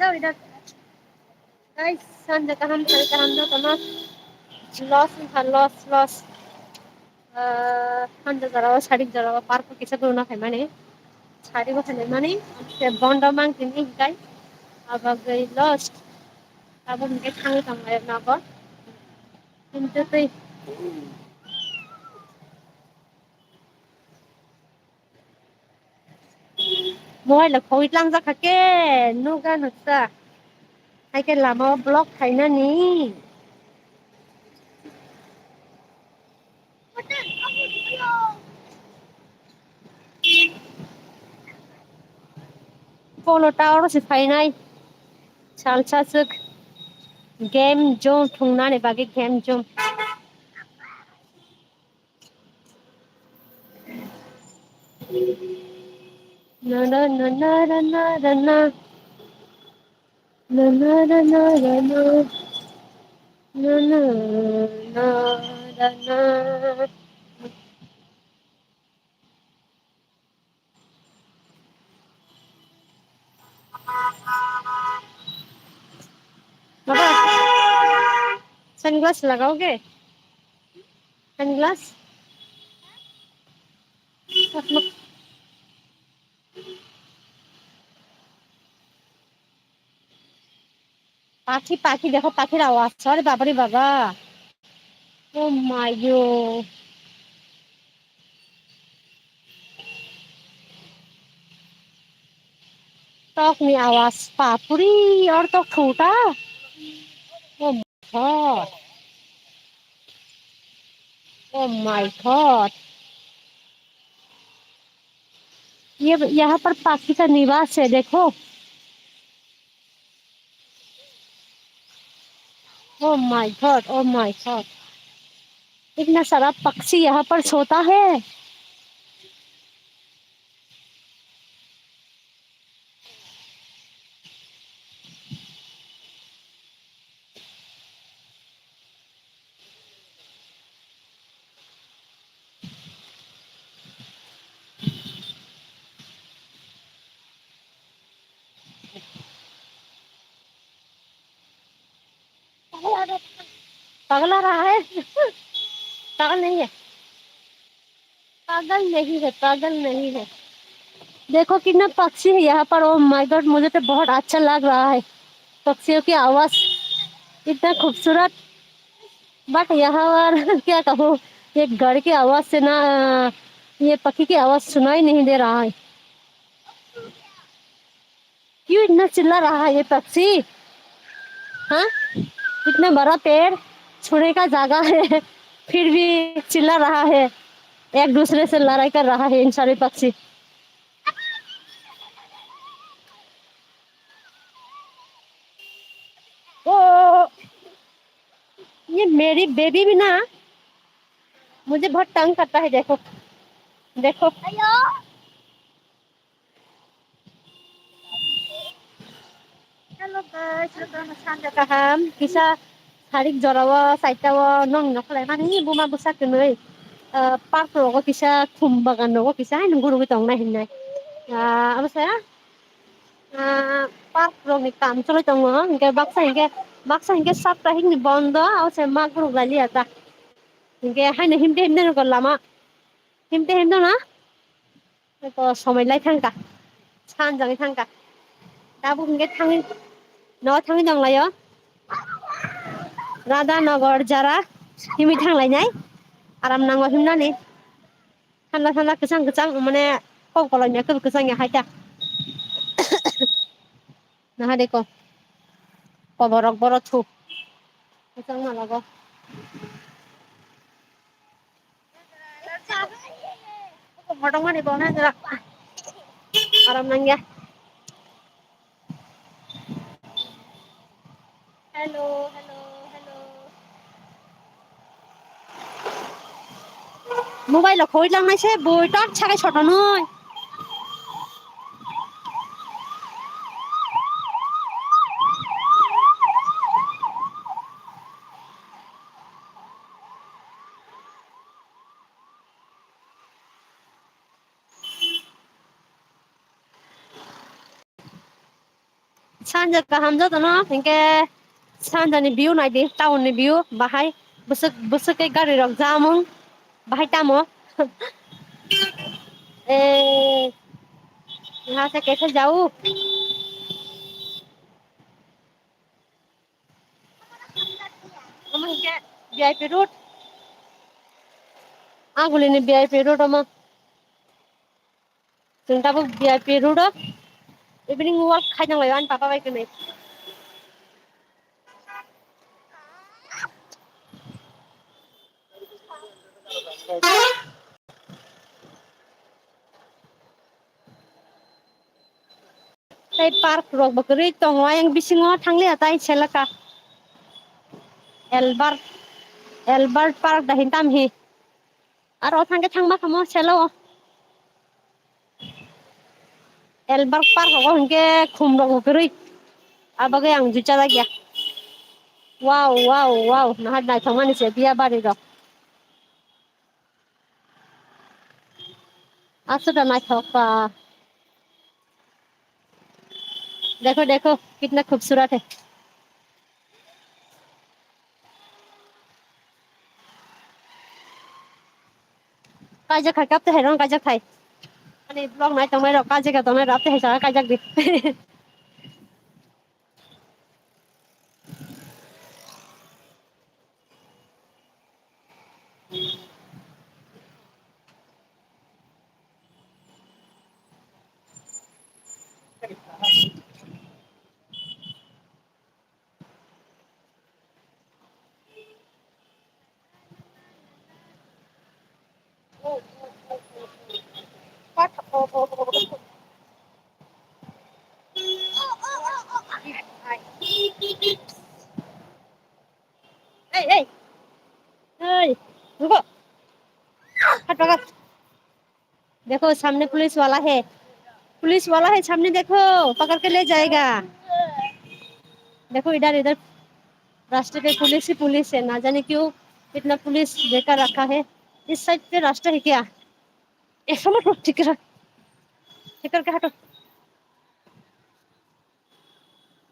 Guys, saan jagahan cari kahanda tanah loss. Handa jarawa sari jarawa park kisa guna kai mane sari ko khane mane se bonda mang tini kai abagai lost abo mungkin thang tangai na ko কিন্তু তুই mobile khoi lang za khake nu ga nutsa hai ke lama block thaina ni polo tower si phainai salsa suk game zone thungna ne bagi game zone na na na na na na na na na na na na na na na na na बाबा sunglass लगाओगे sunglass पाखी पाखी देखो पाखिर आवाज अरे बाबा रे बाबा oh my God तक में आवाज पापुरी और तो छोटा ओ गॉड ओ माय गॉड ये यहाँ पर पाखी का निवास है देखो oh my God oh my God इतना सारा पक्षी यहाँ पर सोता है पागल आ रहा है पागल नहीं है पागल नहीं है पागल नहीं है देखो कितना पक्षी है यहाँ पर ओ माय गॉड मुझे तो बहुत अच्छा लग रहा है पक्षियों की आवाज इतना खूबसूरत बट यहाँ पर क्या कहूँ ये घर की आवाज से ना ये पक्षी की आवाज सुनाई नहीं दे रहा है क्यों इतना चिल्ला रहा है ये पक्षी हाँ इतना बड़ा पेड़ छूने का जगह है फिर भी चिल्ला रहा है एक दूसरे से लड़ाई कर रहा है इन सारे पक्षी ओ ये मेरी बेबी भी ना मुझे बहुत तंग करता है देखो देखो hello guys welcome to Kaham kisah harik jorawa saitawa nong noklai mani buma busa kenoi park rogo kisah thumbagan rogo kisah nunggu rugi tong na hinai apa saya park rogi kam cholo tong baksa hingke sapta hingni bondo au se magru gali ata hingke haine himde no lama himde na to somai lai thangka sanjangi thangka dabu hingke thangi no thangi dong layo Radhanagar जारा हिमी थांलायनाय आराम नांगौ हिमनानै थान्दा थान्दा गोजां माने कलकलनिया गोजां हायदा नाहा देखो कबरक बर थु गोजां मालाबा मटं मानि बावना जरा आराम नांगिया हेलो हेलो हेलो मबाइलाव खयलांनायसै बयटा सागाय सथानै सानजा हामजा दनो इनके सानजानि भिउ नायदि टाउननि भिउ बाहाय बोसोके गारि रक जामुं बाहाय तामो ए यहाँ से कैसे जाऊँ हम इनके वीआईपी रोड आगुलिनि वीआईपी रोड हम जों दाबो वीआईपी रोड इभिनिं वाक खालामलायबाय आं पापा बायदिनो tei park rok bo kwrwi tongo ayang bisingo thanglaया tai selaka Albert Park dahi tamhi aro thangke thangma khamo selo Albert Park ho hingke khumrok bo kwrwi abagai ang jucha lagya wow nahat nai thangmani se biya bari rok asota naithok pa देखो देखो कितना खूबसूरत है काजक खाय कब है रंग काजक खाय अरे ब्लॉग नाइ तंग रो काजक का तंग राते है सारा काजक दी ए ए रुको हट पकड़ देखो सामने पुलिस वाला है सामने देखो पकड़ के ले जाएगा देखो इधर इधर रास्ते पे पुलिस ही पुलिस है ना जाने क्यों इतना पुलिस लेकर रखा है इस साइड पे रास्ता है क्या ऐसा मत ठीक करके हटो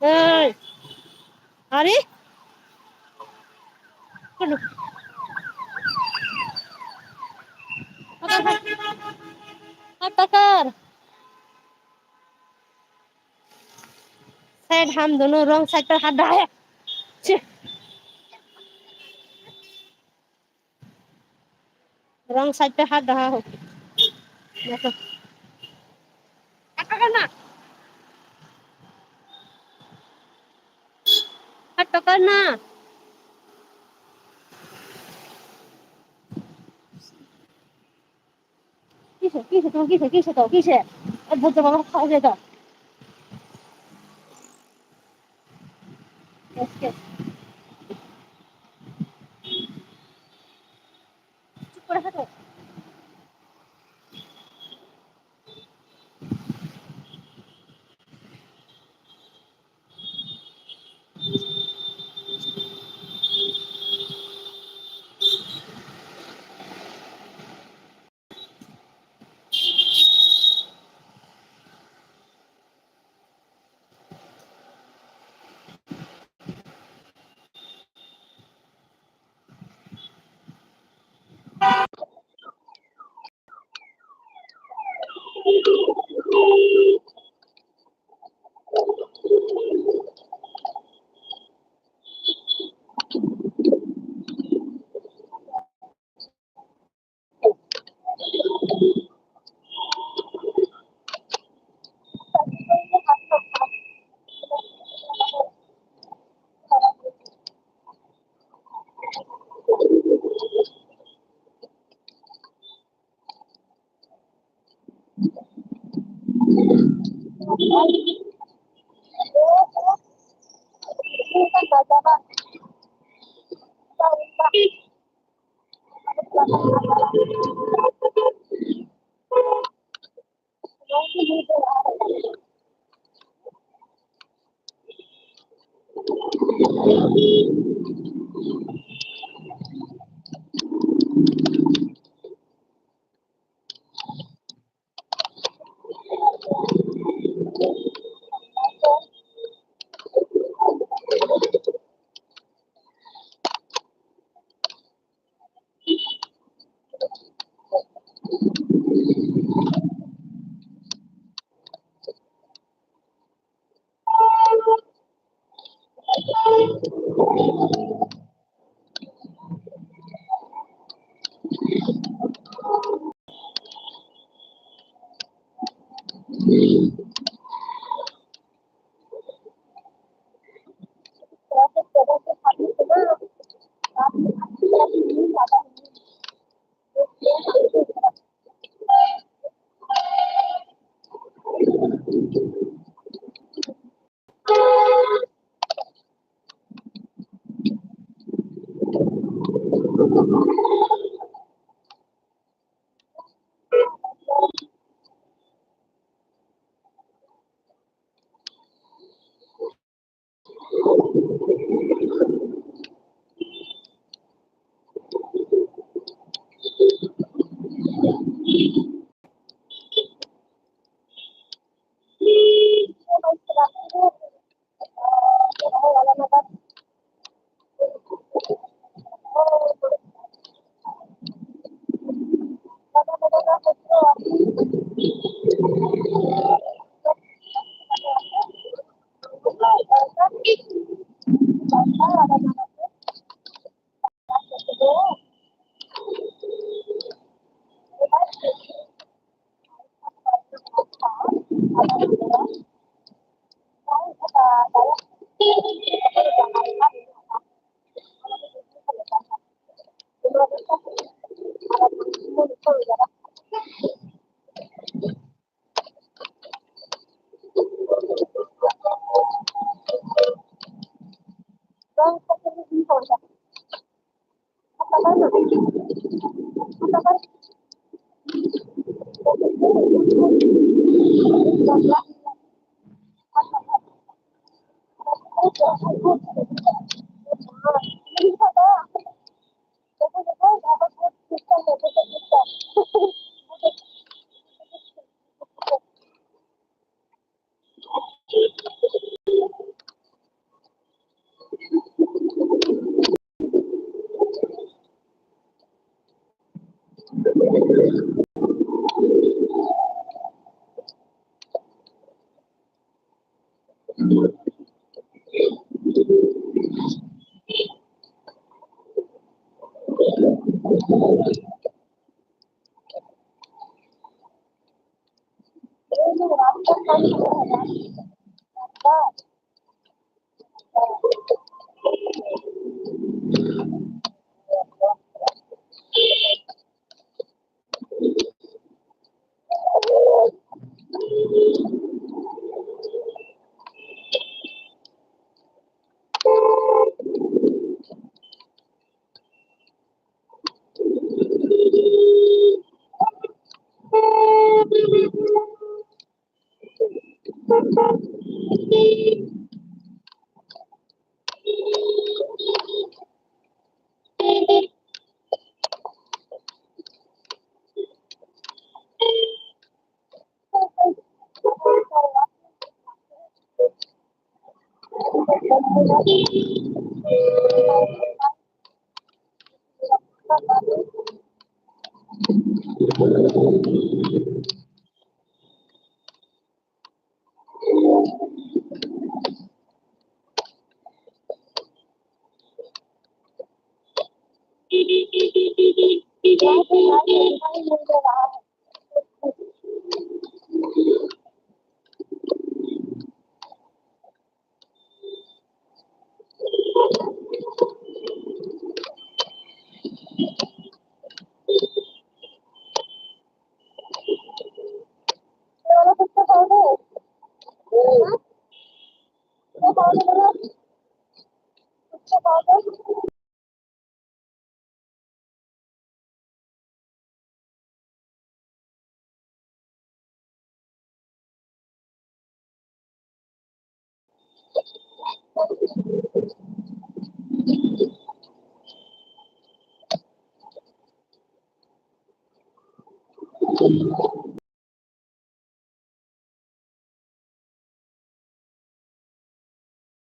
ए अरे पकड़ हट पकड़ साइड हम दोनों रॉन्ग साइड पर हट रहा है रॉन्ग साइड पे हट रहा हो देखो हट पकड़ना हट पकड़ना किसे बहुत जबरदस्त खा देगा इसके चुप कर हटो